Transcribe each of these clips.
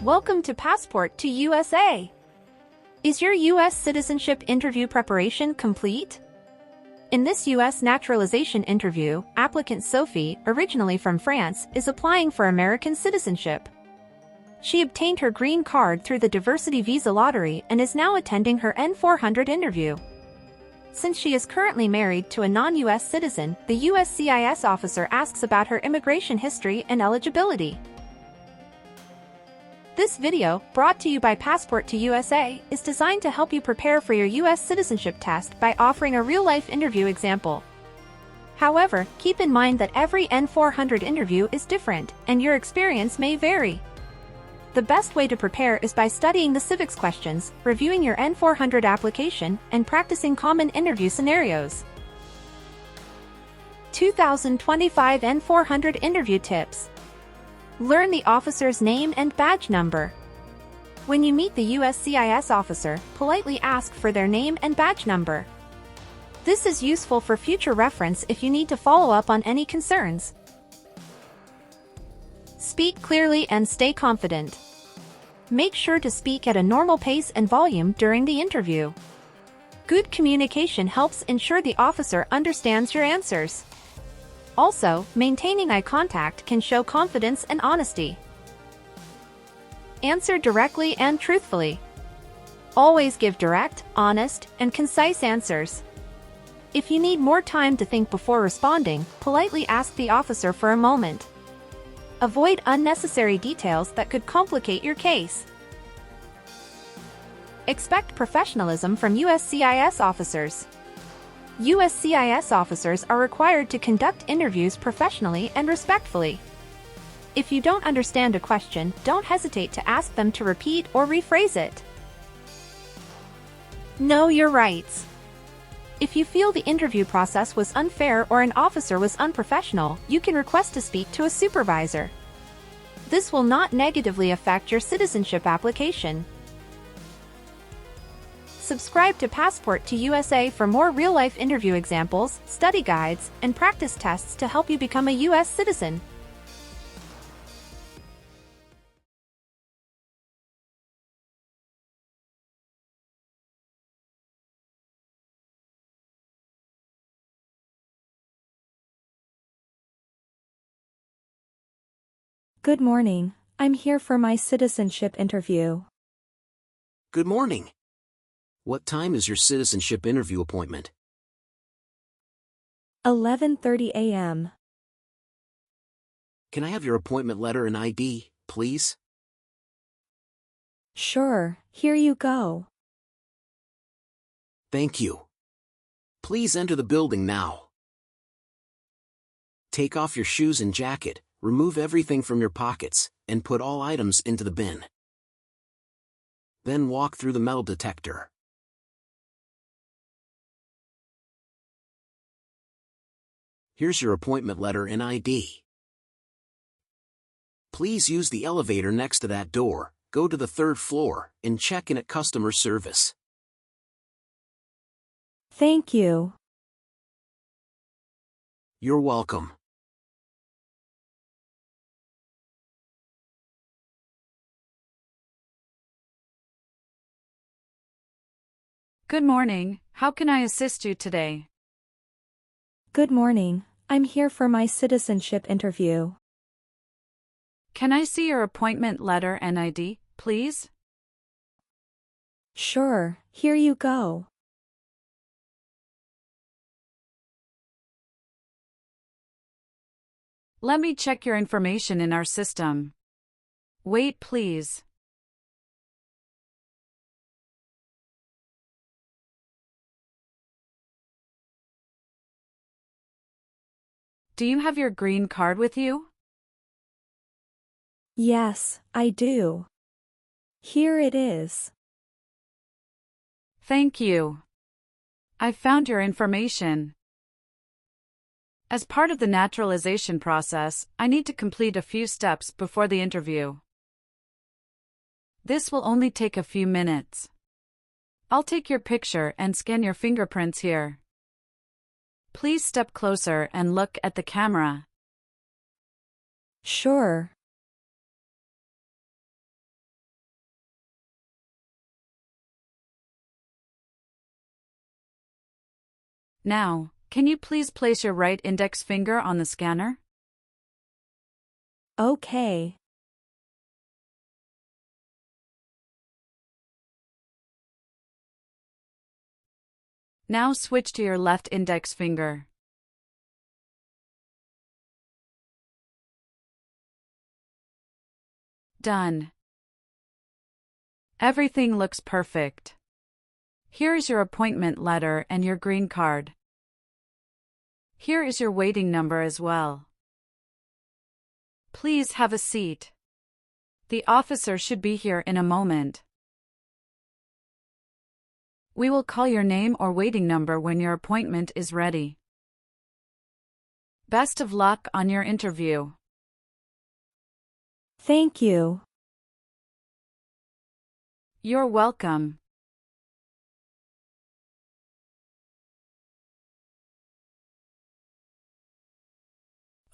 Welcome to Passport to USA. Is your US citizenship interview preparation complete? In this US naturalization interview, applicant Sophie, originally from France, is applying for American citizenship. She obtained her green card through the diversity visa lottery and is now attending her N400 interview. Since she is currently married to a non-US citizen, the USCIS officer asks about her immigration history and eligibility. This video, brought to you by Passport to USA, is designed to help you prepare for your US citizenship test by offering a real-life interview example. However, keep in mind that every N400 interview is different, and your experience may vary. The best way to prepare is by studying the civics questions, reviewing your N400 application, and practicing common interview scenarios. 2025 N400 Interview Tips. Learn the officer's name and badge number. When you meet the USCIS officer, politely ask for their name and badge number. This is useful for future reference if you need to follow up on any concerns. Speak clearly and stay confident. Make sure to speak at a normal pace and volume during the interview. Good communication helps ensure the officer understands your answers. Also, maintaining eye contact can show confidence and honesty. Answer directly and truthfully. Always give direct, honest, and concise answers. If you need more time to think before responding, politely ask the officer for a moment. Avoid unnecessary details that could complicate your case. Expect professionalism from USCIS officers. USCIS officers are required to conduct interviews professionally and respectfully. If you don't understand a question, don't hesitate to ask them to repeat or rephrase it. Know your rights. If you feel the interview process was unfair or an officer was unprofessional, you can request to speak to a supervisor. This will not negatively affect your citizenship application. Subscribe to Passport to USA for more real-life interview examples, study guides, and practice tests to help you become a US citizen. Good morning. I'm here for my citizenship interview. Good morning. What time is your citizenship interview appointment? 11:30 a.m. Can I have your appointment letter and ID, please? Sure, here you go. Thank you. Please enter the building now. Take off your shoes and jacket, remove everything from your pockets, and put all items into the bin. Then walk through the metal detector. Here's your appointment letter and ID. Please use the elevator next to that door, go to the 3rd floor, and check in at customer service. Thank you. You're welcome. Good morning. How can I assist you today? Good morning. I'm here for my citizenship interview. Can I see your appointment letter and ID, please? Sure, here you go. Let me check your information in our system. Wait, please. Do you have your green card with you? Yes, I do. Here it is. Thank you. I found your information. As part of the naturalization process, I need to complete a few steps before the interview. This will only take a few minutes. I'll take your picture and scan your fingerprints here. Please step closer and look at the camera. Sure. Now, can you please place your right index finger on the scanner? Okay. Now switch to your left index finger. Done. Everything looks perfect. Here is your appointment letter and your green card. Here is your waiting number as well. Please have a seat. The officer should be here in a moment. We will call your name or waiting number when your appointment is ready. Best of luck on your interview. Thank you. You're welcome.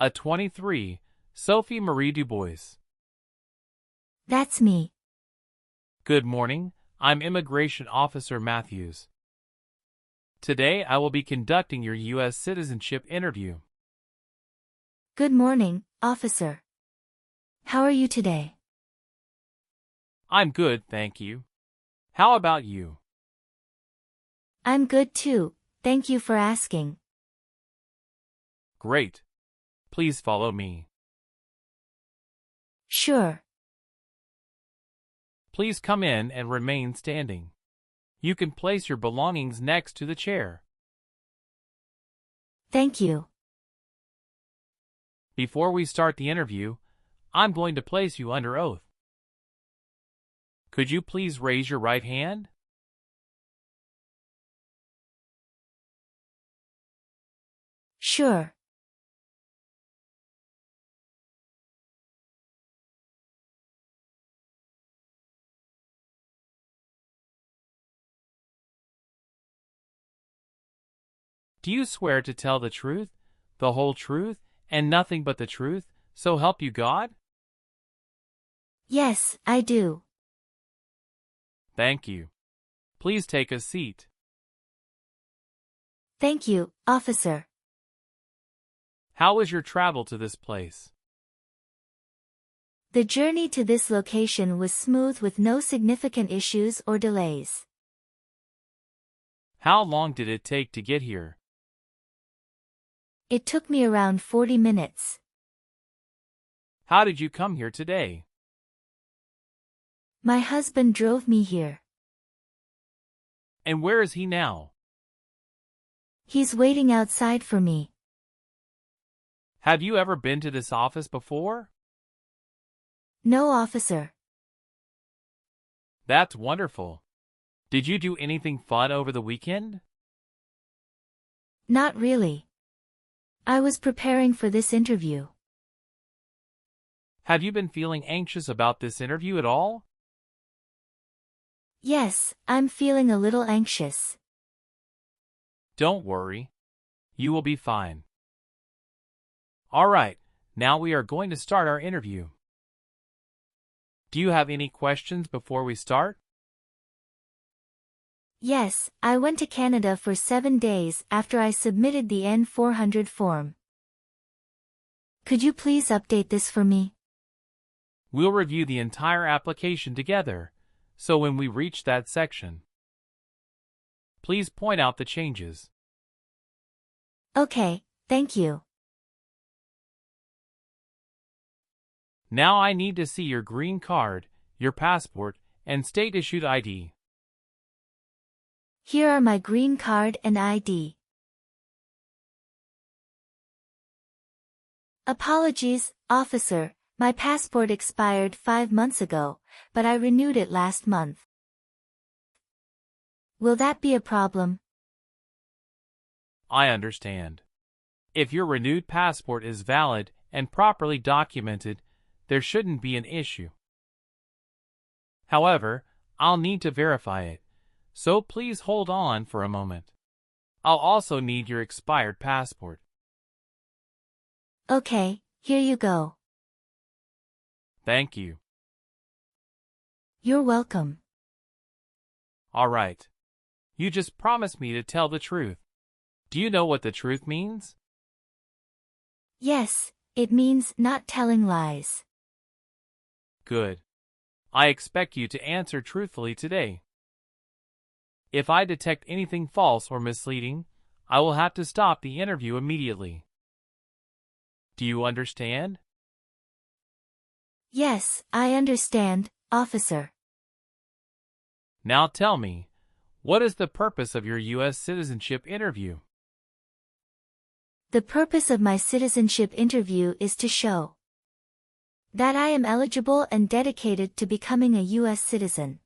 A 23, Sophie Marie Dubois. That's me. Good morning, I'm Immigration Officer Matthews. Today I will be conducting your US Citizenship Interview. Good morning, officer. How are you today? I'm good, thank you. How about you? I'm good too, thank you for asking. Great. Please follow me. Sure. Please come in and remain standing. You can place your belongings next to the chair. Thank you. Before we start the interview, I'm going to place you under oath. Could you please raise your right hand? Sure. Do you swear to tell the truth, the whole truth, and nothing but the truth, so help you God? Yes, I do. Thank you. Please take a seat. Thank you, officer. How was your travel to this place? The journey to this location was smooth with no significant issues or delays. How long did it take to get here? It took me around 40 minutes. How did you come here today? My husband drove me here. And where is he now? He's waiting outside for me. Have you ever been to this office before? No, officer. That's wonderful. Did you do anything fun over the weekend? Not really. I was preparing for this interview. Have you been feeling anxious about this interview at all? Yes, I'm feeling a little anxious. Don't worry. You will be fine. All right, now we are going to start our interview. Do you have any questions before we start? Yes, I went to Canada for 7 days after I submitted the N400 form. Could you please update this for me? We'll review the entire application together, so when we reach that section, please point out the changes. Okay, thank you. Now I need to see your green card, your passport, and state-issued ID. Here are my green card and ID. Apologies, officer, my passport expired 5 months ago, but I renewed it last month. Will that be a problem? I understand. If your renewed passport is valid and properly documented, there shouldn't be an issue. However, I'll need to verify it, so please hold on for a moment. I'll also need your expired passport. Okay, here you go. Thank you. You're welcome. All right. You just promised me to tell the truth. Do you know what the truth means? Yes, it means not telling lies. Good. I expect you to answer truthfully today. If I detect anything false or misleading, I will have to stop the interview immediately. Do you understand? Yes, I understand, officer. Now tell me, what is the purpose of your U.S. citizenship interview? The purpose of my citizenship interview is to show that I am eligible and dedicated to becoming a U.S. citizen.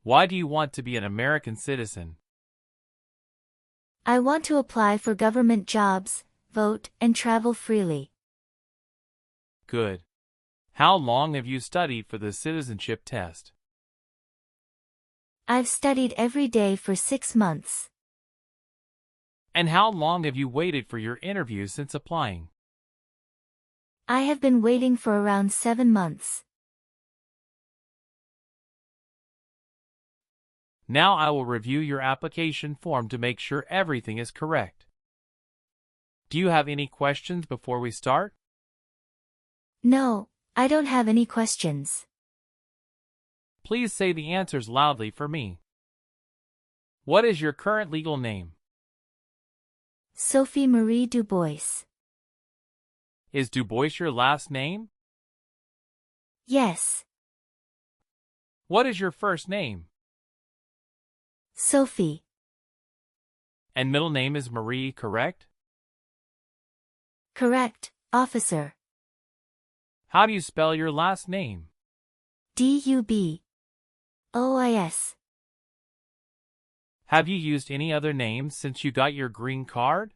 Why do you want to be an American citizen? I want to apply for government jobs, vote, and travel freely. Good. How long have you studied for the citizenship test? I've studied every day for 6 months. And how long have you waited for your interview since applying? I have been waiting for around 7 months. Now I will review your application form to make sure everything is correct. Do you have any questions before we start? No, I don't have any questions. Please say the answers loudly for me. What is your current legal name? Sophie Marie Dubois. Is Dubois your last name? Yes. What is your first name? Sophie. And middle name is Marie, correct? Correct, officer. How do you spell your last name? Dubois. Have you used any other names since you got your green card?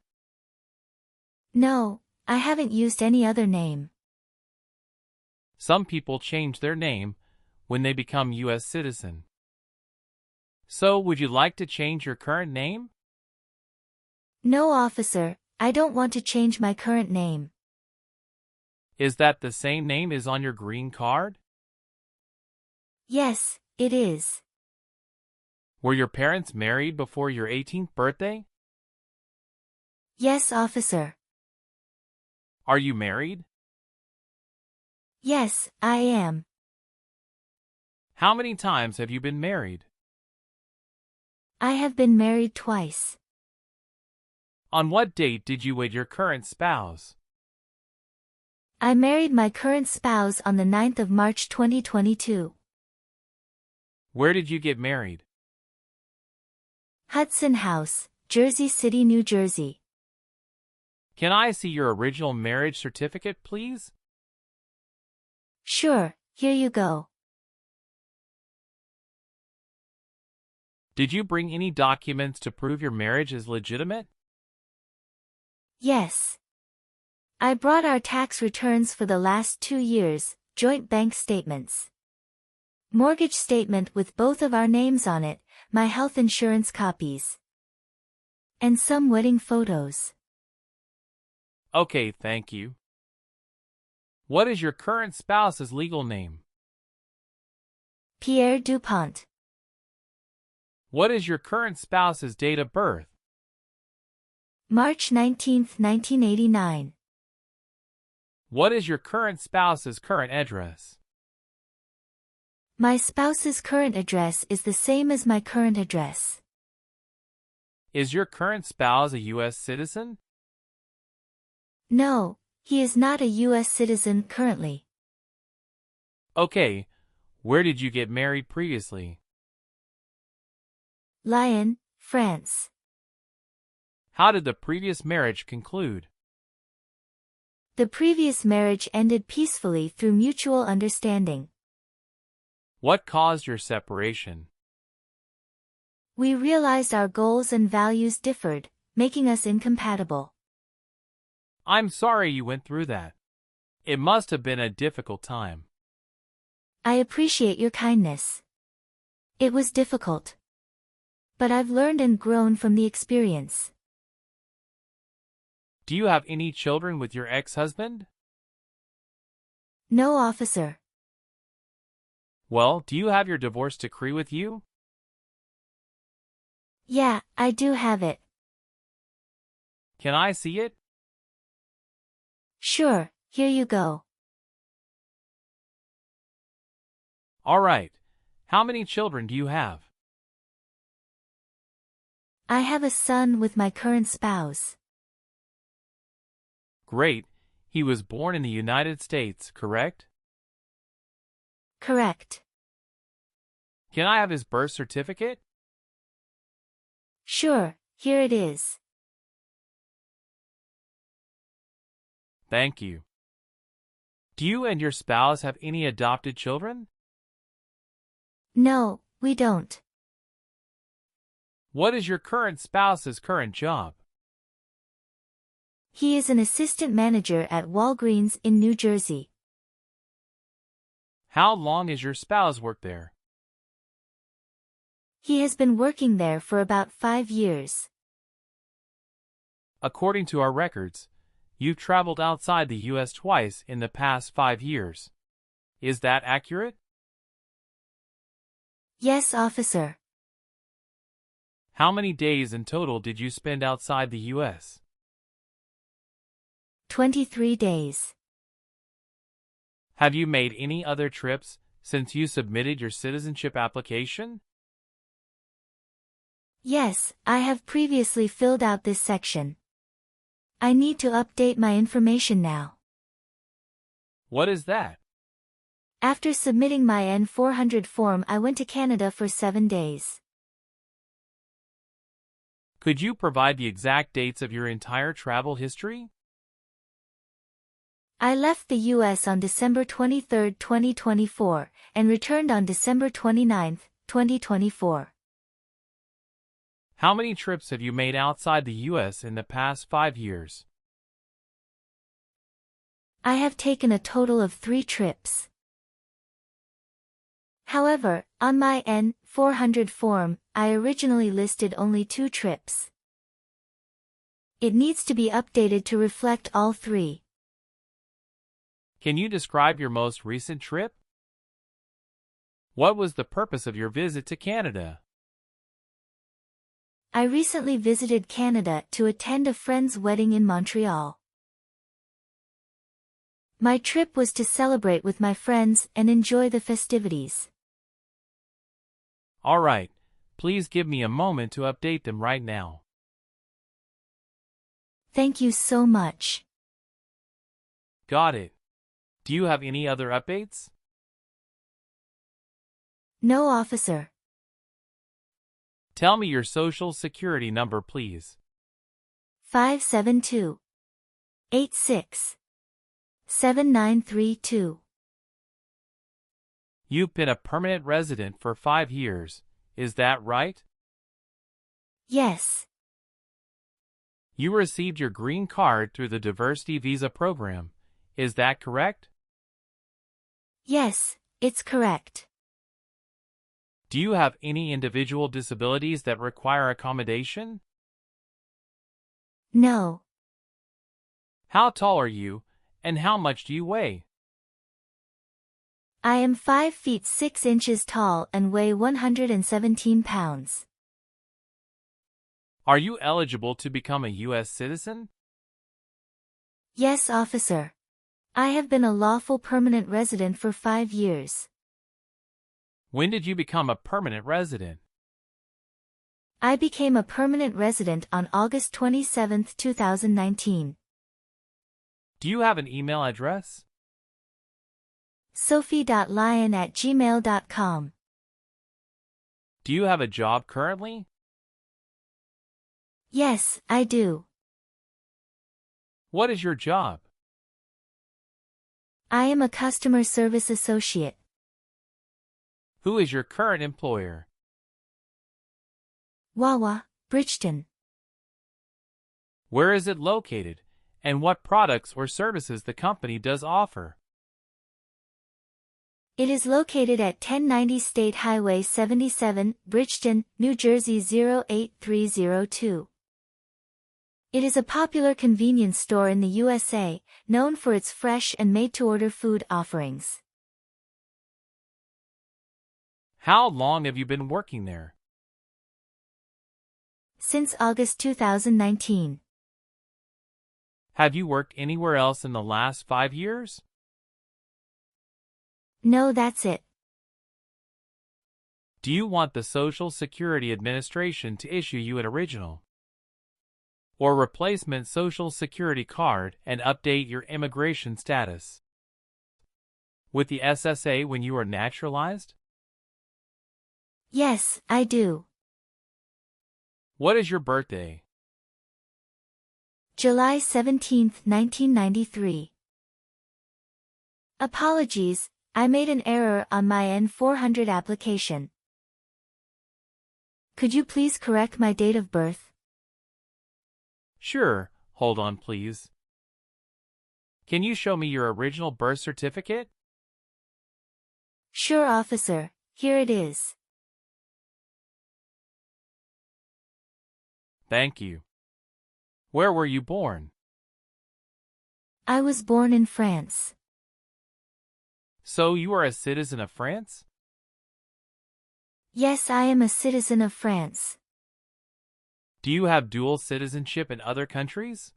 No, I haven't used any other name. Some people change their name when they become U.S. citizen. So, would you like to change your current name? No, officer, I don't want to change my current name. Is that the same name as on your green card? Yes, it is. Were your parents married before your 18th birthday? Yes, officer. Are you married? Yes, I am. How many times have you been married? I have been married twice. On what date did you wed your current spouse? I married my current spouse on the 9th of March 2022. Where did you get married? Hudson House, Jersey City, New Jersey. Can I see your original marriage certificate, please? Sure, here you go. Did you bring any documents to prove your marriage is legitimate? Yes. I brought our tax returns for the last 2 years, joint bank statements, mortgage statement with both of our names on it, my health insurance copies, and some wedding photos. Okay, thank you. What is your current spouse's legal name? Pierre Dupont. What is your current spouse's date of birth? March 19, 1989. What is your current spouse's current address? My spouse's current address is the same as my current address. Is your current spouse a U.S. citizen? No, he is not a U.S. citizen currently. Okay, where did you get married previously? Lyon, France. How did the previous marriage conclude? The previous marriage ended peacefully through mutual understanding. What caused your separation? We realized our goals and values differed, making us incompatible. I'm sorry you went through that. It must have been a difficult time. I appreciate your kindness. It was difficult. But I've learned and grown from the experience. Do you have any children with your ex-husband? No, officer. Well, do you have your divorce decree with you? Yeah, I do have it. Can I see it? Sure, here you go. All right. How many children do you have? I have a son with my current spouse. Great. He was born in the United States, correct? Correct. Can I have his birth certificate? Sure, here it is. Thank you. Do you and your spouse have any adopted children? No, we don't. What is your current spouse's current job? He is an assistant manager at Walgreens in New Jersey. How long has your spouse worked there? He has been working there for about 5 years. According to our records, you've traveled outside the U.S. twice in the past 5 years. Is that accurate? Yes, officer. How many days in total did you spend outside the U.S.? 23 days. Have you made any other trips since you submitted your citizenship application? Yes, I have previously filled out this section. I need to update my information now. What is that? After submitting my N400 form, I went to Canada for 7 days. Could you provide the exact dates of your entire travel history? I left the U.S. on December 23, 2024, and returned on December 29, 2024. How many trips have you made outside the U.S. in the past 5 years? I have taken a total of 3 trips. However, on my N400 form, I originally listed only 2 trips. It needs to be updated to reflect all 3. Can you describe your most recent trip? What was the purpose of your visit to Canada? I recently visited Canada to attend a friend's wedding in Montreal. My trip was to celebrate with my friends and enjoy the festivities. All right, please give me a moment to update them right now. Thank you so much. Got it. Do you have any other updates? No, officer. Tell me your social security number, please. 572-86-7932. You've been a permanent resident for 5 years, is that right? Yes. You received your green card through the diversity visa program, is that correct? Yes, it's correct. Do you have any individual disabilities that require accommodation? No. How tall are you, and how much do you weigh? I am 5 feet 6 inches tall and weigh 117 pounds. Are you eligible to become a U.S. citizen? Yes, officer. I have been a lawful permanent resident for 5 years. When did you become a permanent resident? I became a permanent resident on August 27, 2019. Do you have an email address? sophie.lyon@gmail.com. Do you have a job currently? Yes, I do. What is your job? I am a customer service associate. Who is your current employer? Wawa, Bridgeton. Where is it located, and what products or services the company does offer? It is located at 1090 State Highway 77, Bridgeton, New Jersey 08302. It is a popular convenience store in the USA, known for its fresh and made-to-order food offerings. How long have you been working there? Since August 2019. Have you worked anywhere else in the last 5 years? No, that's it. Do you want the Social Security Administration to issue you an original or replacement Social Security card and update your immigration status with the SSA when you are naturalized? Yes, I do. What is your birthday? July 17, 1993. Apologies, I made an error on my N400 application. Could you please correct my date of birth? Sure, hold on please. Can you show me your original birth certificate? Sure, officer, here it is. Thank you. Where were you born? I was born in France. So you are a citizen of France? Yes, I am a citizen of France. Do you have dual citizenship in other countries?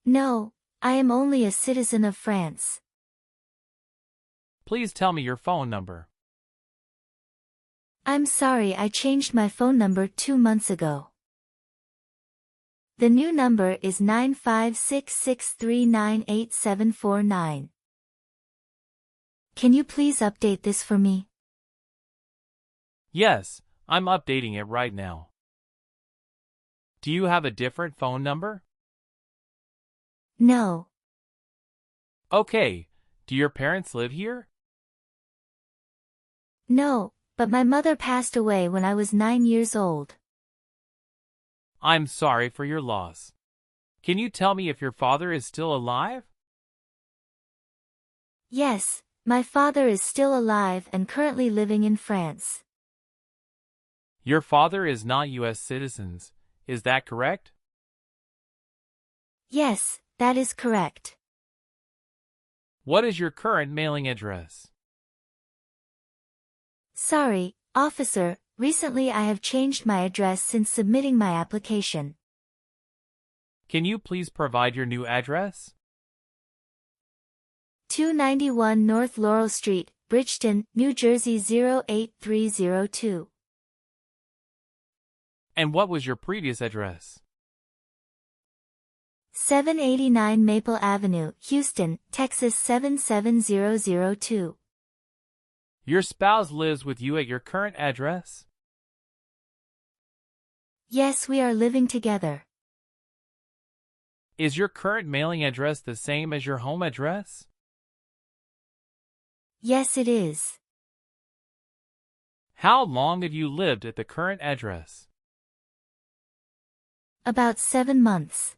No, I am only a citizen of France. Please tell me your phone number. I'm sorry, I changed my phone number 2 months ago. The new number is 95663988749. Can you please update this for me? Yes, I'm updating it right now. Do you have a different phone number? No. Okay, do your parents live here? No, but my mother passed away when I was 9 years old. I'm sorry for your loss. Can you tell me if your father is still alive? Yes, my father is still alive and currently living in France. Your father is not US citizens, is that correct? Yes, that is correct. What is your current mailing address? Sorry, officer, recently I have changed my address since submitting my application. Can you please provide your new address? 291 North Laurel Street, Bridgeton, New Jersey 08302. And what was your previous address? 789 Maple Avenue, Houston, Texas 77002. Your spouse lives with you at your current address? Yes, we are living together. Is your current mailing address the same as your home address? Yes, it is. How long have you lived at the current address? About 7 months.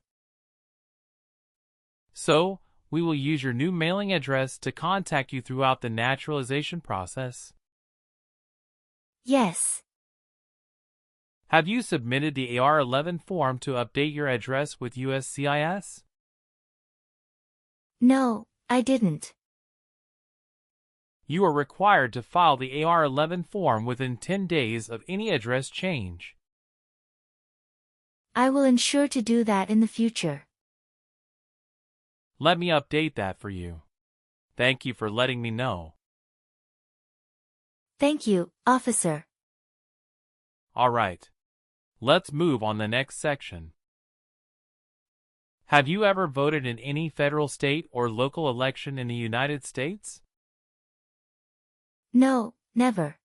So, we will use your new mailing address to contact you throughout the naturalization process. Yes. Have you submitted the AR-11 form to update your address with USCIS? No, I didn't. You are required to file the AR-11 form within 10 days of any address change. I will ensure to do that in the future. Let me update that for you. Thank you for letting me know. Thank you, officer. All right. Let's move on the next section. Have you ever voted in any federal, state, or local election in the United States? No, never.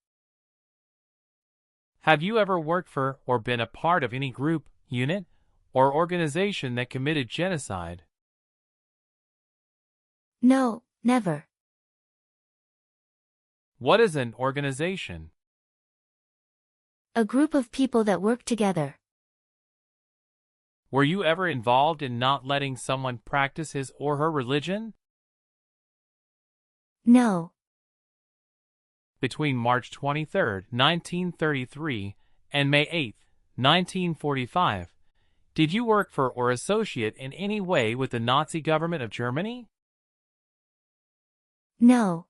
Have you ever worked for or been a part of any group, unit, or organization that committed genocide? No, never. What is an organization? A group of people that work together. Were you ever involved in not letting someone practice his or her religion? No. Between March 23, 1933, and May 8, 1945, did you work for or associate in any way with the Nazi government of Germany? No.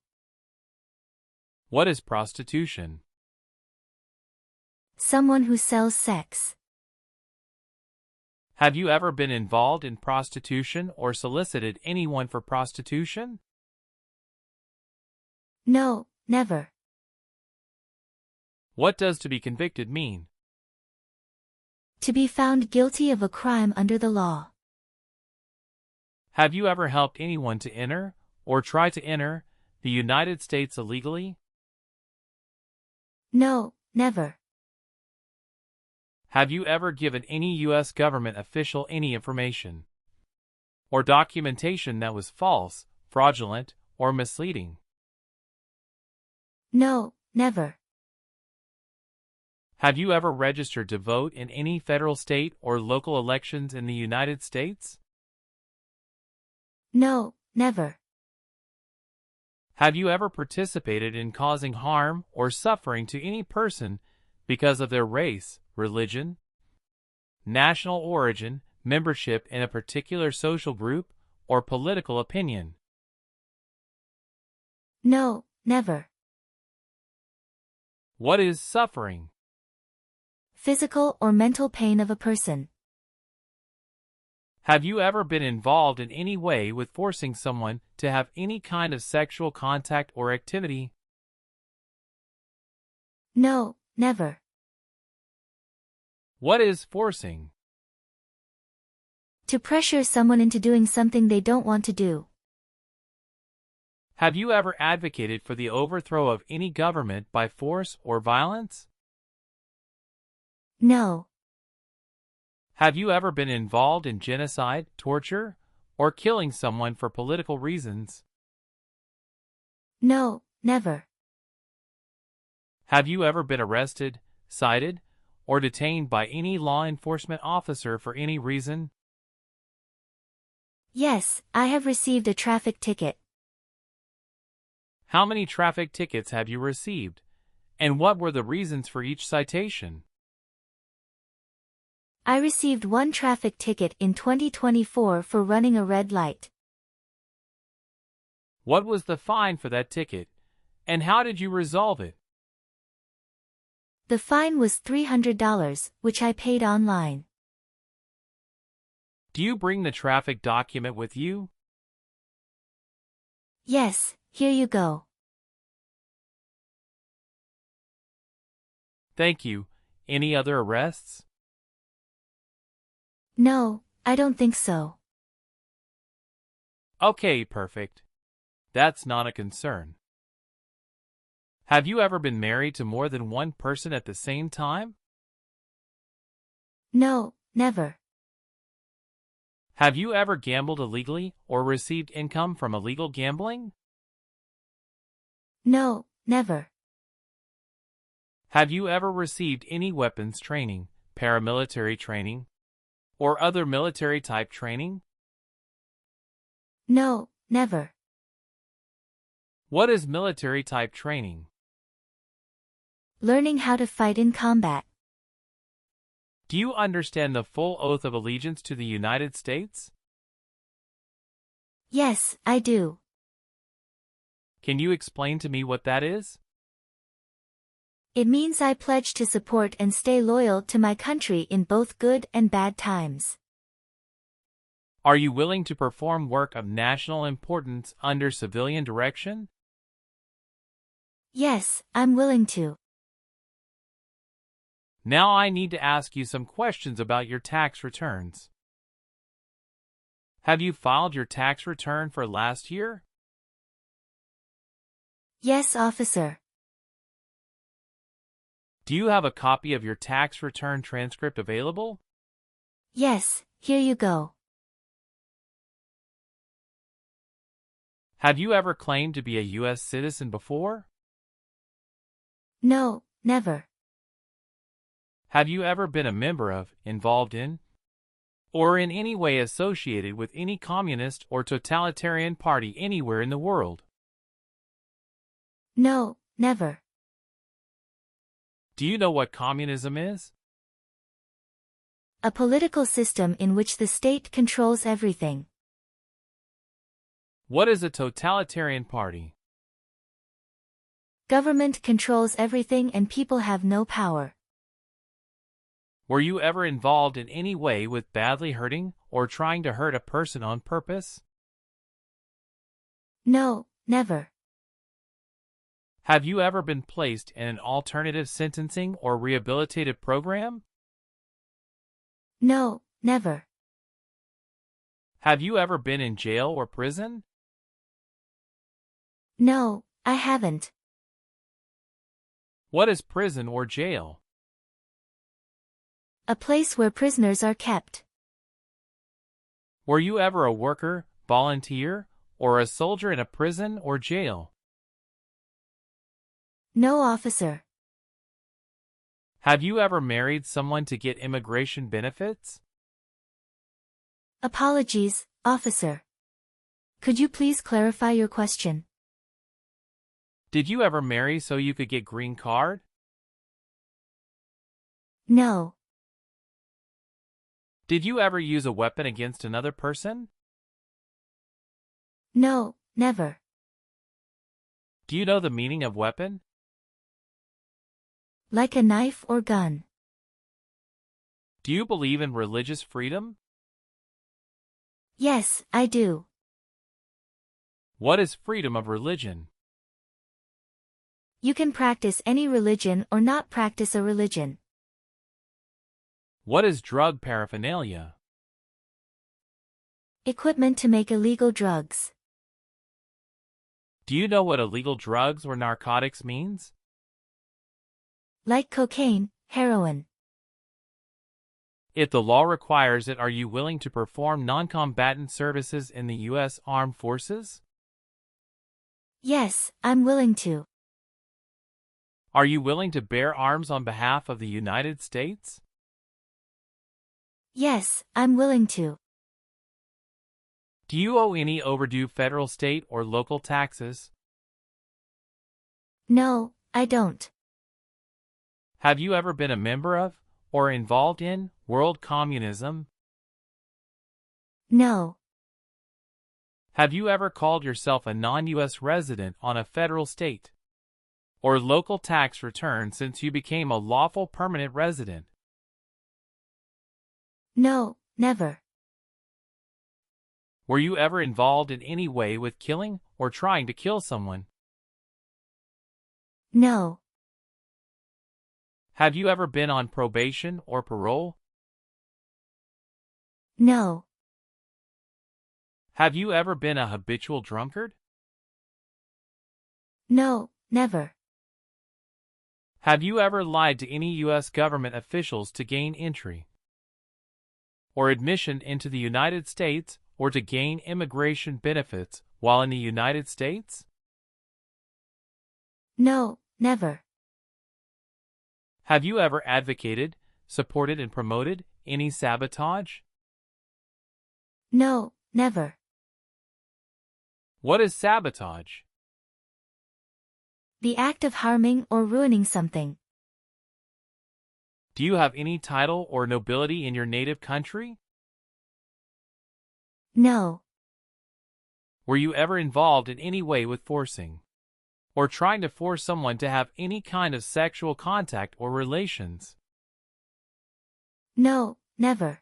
What is prostitution? Someone who sells sex. Have you ever been involved in prostitution or solicited anyone for prostitution? No, never. What does to be convicted mean? To be found guilty of a crime under the law. Have you ever helped anyone to enter, or try to enter, the United States illegally? No, never. Have you ever given any U.S. government official any information or documentation that was false, fraudulent, or misleading? No, never. Have you ever registered to vote in any federal, state, or local elections in the United States? No, never. Have you ever participated in causing harm or suffering to any person because of their race, religion, national origin, membership in a particular social group, or political opinion? No, never. What is suffering? Physical or mental pain of a person. Have you ever been involved in any way with forcing someone to have any kind of sexual contact or activity? No, never. What is forcing? To pressure someone into doing something they don't want to do. Have you ever advocated for the overthrow of any government by force or violence? No. Have you ever been involved in genocide, torture, or killing someone for political reasons? No, never. Have you ever been arrested, cited, or detained by any law enforcement officer for any reason? Yes, I have received a traffic ticket. How many traffic tickets have you received, and what were the reasons for each citation? I received one traffic ticket in 2024 for running a red light. What was the fine for that ticket, and how did you resolve it? The fine was $300, which I paid online. Do you bring the traffic document with you? Yes, here you go. Thank you. Any other arrests? No, I don't think so. Okay, perfect. That's not a concern. Have you ever been married to more than one person at the same time? No, never. Have you ever gambled illegally or received income from illegal gambling? No, never. Have you ever received any weapons training, paramilitary training, or other military-type training? No, never. What is military-type training? Learning how to fight in combat. Do you understand the full oath of allegiance to the United States? Yes, I do. Can you explain to me what that is? It means I pledge to support and stay loyal to my country in both good and bad times. Are you willing to perform work of national importance under civilian direction? Yes, I'm willing to. Now I need to ask you some questions about your tax returns. Have you filed your tax return for last year? Yes, officer. Do you have a copy of your tax return transcript available? Yes, here you go. Have you ever claimed to be a U.S. citizen before? No, never. Have you ever been a member of, involved in, or in any way associated with any communist or totalitarian party anywhere in the world? No, never. Do you know what communism is? A political system in which the state controls everything. What is a totalitarian party? Government controls everything and people have no power. Were you ever involved in any way with badly hurting or trying to hurt a person on purpose? No, never. Have you ever been placed in an alternative sentencing or rehabilitative program? No, never. Have you ever been in jail or prison? No, I haven't. What is prison or jail? A place where prisoners are kept. Were you ever a worker, volunteer, or a soldier in a prison or jail? No, officer. Have you ever married someone to get immigration benefits? Apologies, officer. Could you please clarify your question? Did you ever marry so you could get green card? No. Did you ever use a weapon against another person? No, never. Do you know the meaning of weapon? Like a knife or gun. Do you believe in religious freedom? Yes, I do. What is freedom of religion? You can practice any religion or not practice a religion. What is drug paraphernalia? Equipment to make illegal drugs. Do you know what illegal drugs or narcotics means? Like cocaine, heroin. If the law requires it, are you willing to perform non-combatant services in the U.S. Armed Forces? Yes, I'm willing to. Are you willing to bear arms on behalf of the United States? Yes, I'm willing to. Do you owe any overdue federal, state, or local taxes? No, I don't. Have you ever been a member of, or involved in, world communism? No. Have you ever called yourself a non-U.S. resident on a federal, state, or local tax return since you became a lawful permanent resident? No, never. Were you ever involved in any way with killing or trying to kill someone? No. Have you ever been on probation or parole? No. Have you ever been a habitual drunkard? No, never. Have you ever lied to any U.S. government officials to gain entry or admission into the United States or to gain immigration benefits while in the United States? No, never. Have you ever advocated, supported, and promoted any sabotage? No, never. What is sabotage? The act of harming or ruining something. Do you have any title or nobility in your native country? No. Were you ever involved in any way with forcing or trying to force someone to have any kind of sexual contact or relations? No, never.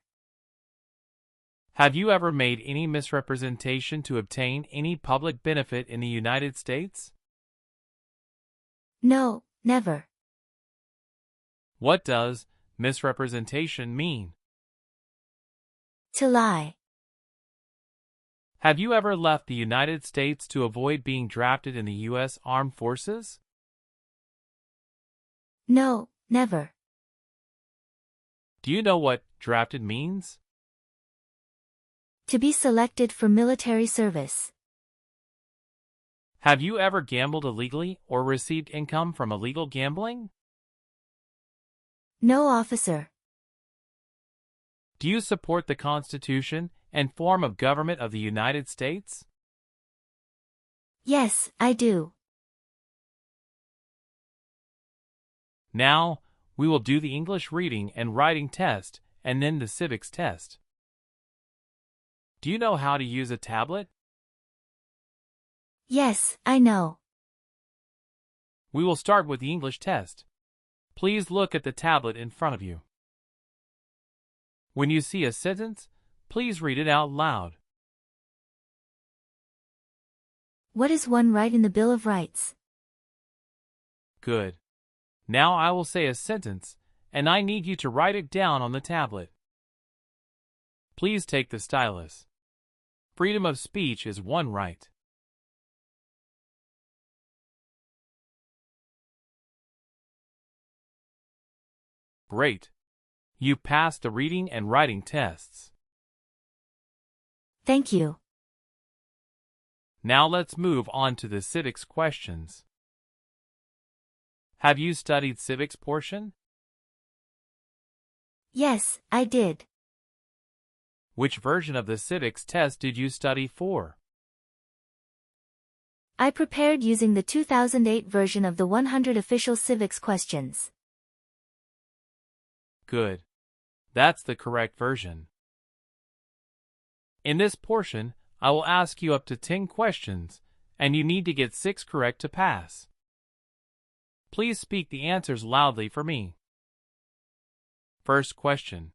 Have you ever made any misrepresentation to obtain any public benefit in the United States? No, never. What does misrepresentation mean? To lie. Have you ever left the United States to avoid being drafted in the U.S. Armed Forces? No, never. Do you know what drafted means? To be selected for military service. Have you ever gambled illegally or received income from illegal gambling? No, officer. Do you support the Constitution and form of government of the United States? Yes, I do. Now, we will do the English reading and writing test and then the civics test. Do you know how to use a tablet? Yes, I know. We will start with the English test. Please look at the tablet in front of you. When you see a sentence, please read it out loud. What is one right in the Bill of Rights? Good. Now I will say a sentence, and I need you to write it down on the tablet. Please take the stylus. Freedom of speech is one right. Great. You passed the reading and writing tests. Thank you. Now let's move on to the civics questions. Have you studied civics portion? Yes, I did. Which version of the civics test did you study for? I prepared using the 2008 version of the 100 official civics questions. Good. That's the correct version. In this portion, I will ask you up to 10 questions, and you need to get 6 correct to pass. Please speak the answers loudly for me. First question.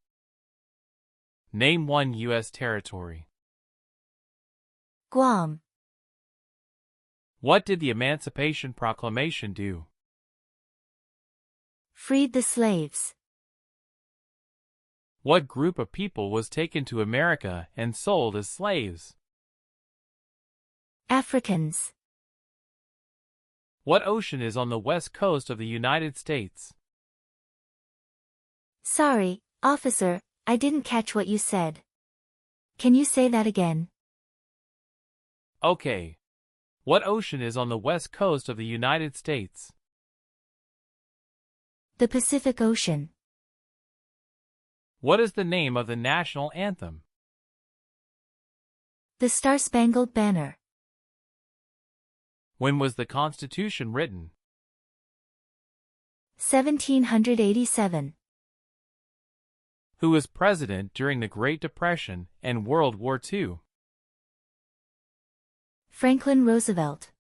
Name one U.S. territory. Guam. What did the Emancipation Proclamation do? Freed the slaves. What group of people was taken to America and sold as slaves? Africans. What ocean is on the west coast of the United States? Sorry, officer, I didn't catch what you said. Can you say that again? Okay. What ocean is on the west coast of the United States? The Pacific Ocean. What is the name of the national anthem? The Star-Spangled Banner. When was the Constitution written? 1787. Who was president during the Great Depression and World War II? Franklin Roosevelt.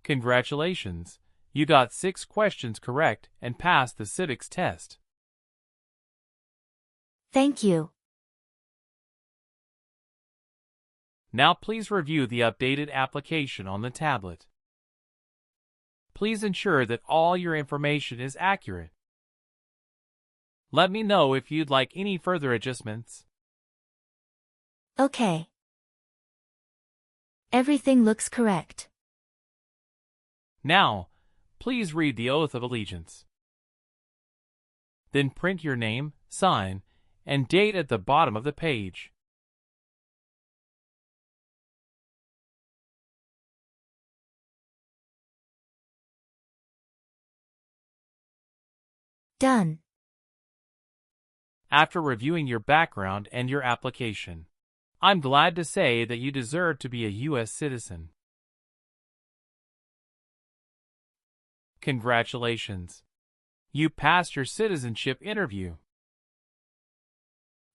Congratulations! You got 6 questions correct and passed the civics test. Thank you. Now please review the updated application on the tablet. Please ensure that all your information is accurate. Let me know if you'd like any further adjustments. Okay. Everything looks correct. Now, please read the Oath of Allegiance. Then print your name, sign, and date at the bottom of the page. Done. After reviewing your background and your application, I'm glad to say that you deserve to be a U.S. citizen. Congratulations! You passed your citizenship interview.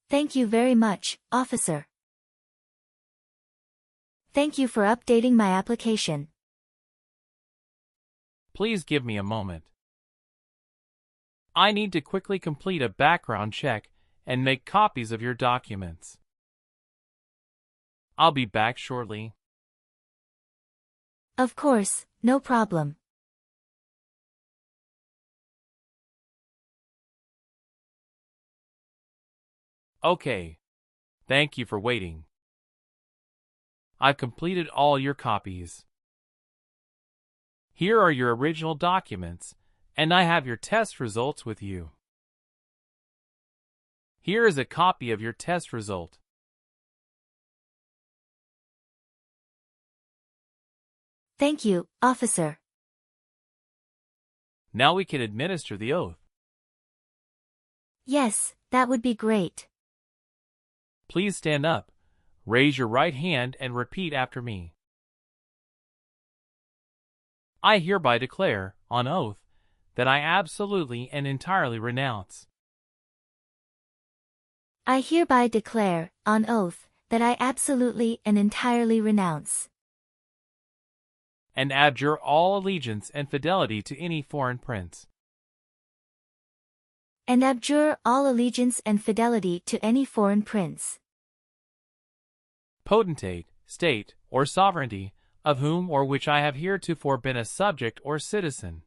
Thank you very much, officer. Thank you for updating my application. Please give me a moment. I need to quickly complete a background check and make copies of your documents. I'll be back shortly. Of course, no problem. Okay. Thank you for waiting. I've completed all your copies. Here are your original documents, and I have your test results with you. Here is a copy of your test result. Thank you, officer. Now we can administer the oath. Yes, that would be great. Please stand up, raise your right hand, and repeat after me. I hereby declare, on oath, that I absolutely and entirely renounce. I hereby declare, on oath, that I absolutely and entirely renounce and abjure all allegiance and fidelity to any foreign prince, and abjure all allegiance and fidelity to any foreign prince, potentate, state, or sovereignty, of whom or which I have heretofore been a subject or citizen.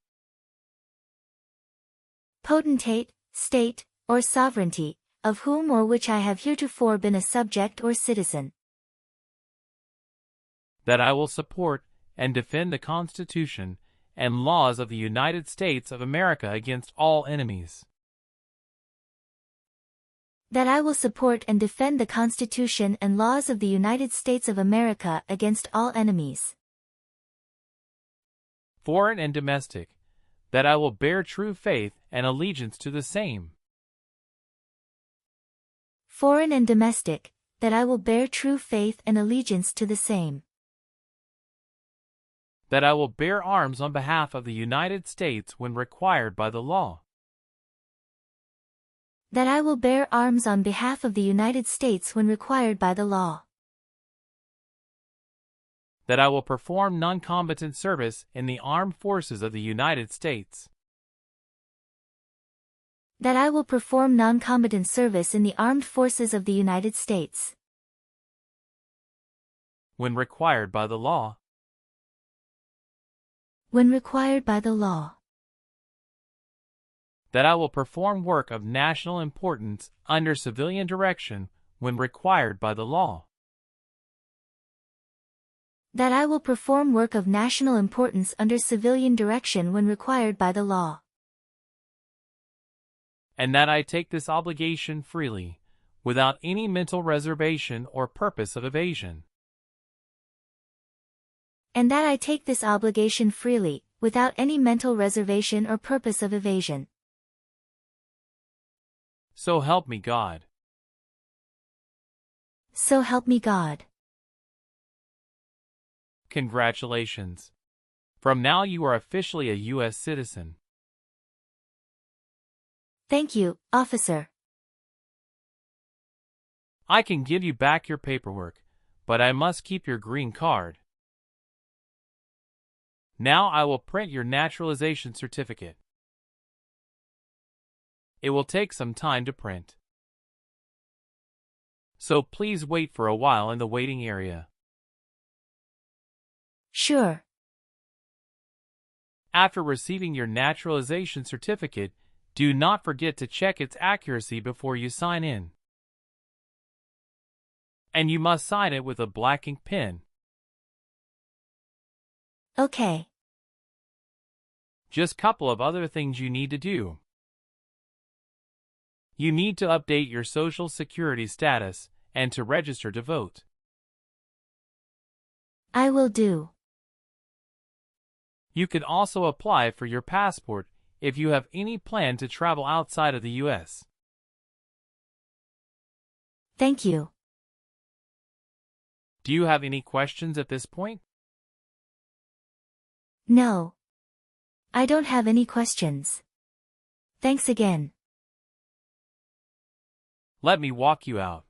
potentate, state, or sovereignty, of whom or which I have heretofore been a subject or citizen. That I will support and defend the Constitution and laws of the United States of America against all enemies. That I will support and defend the Constitution and laws of the United States of America against all enemies, Foreign and domestic. That I will bear true faith and allegiance to the same. foreign and domestic, that I will bear true faith and allegiance to the same. That I will bear arms on behalf of the United States when required by the law. That I will bear arms on behalf of the United States when required by the law. That I will perform non-combatant service in the armed forces of the United States. That I will perform non-combatant service in the armed forces of the United States, when required by the law. when required by the law. That I will perform work of national importance under civilian direction when required by the law. That I will perform work of national importance under civilian direction when required by the law. And that I take this obligation freely, without any mental reservation or purpose of evasion. And that I take this obligation freely, without any mental reservation or purpose of evasion. So help me God. So help me God. Congratulations. From now you are officially a U.S. citizen. Thank you, officer. I can give you back your paperwork, but I must keep your green card. Now I will print your naturalization certificate. It will take some time to print. So please wait for a while in the waiting area. Sure. After receiving your naturalization certificate, do not forget to check its accuracy before you sign in. And you must sign it with a black ink pen. Okay. Just a couple of other things you need to do. You need to update your Social Security status and to register to vote. I will do. You can also apply for your passport if you have any plan to travel outside of the U.S. Thank you. Do you have any questions at this point? No. I don't have any questions. Thanks again. Let me walk you out.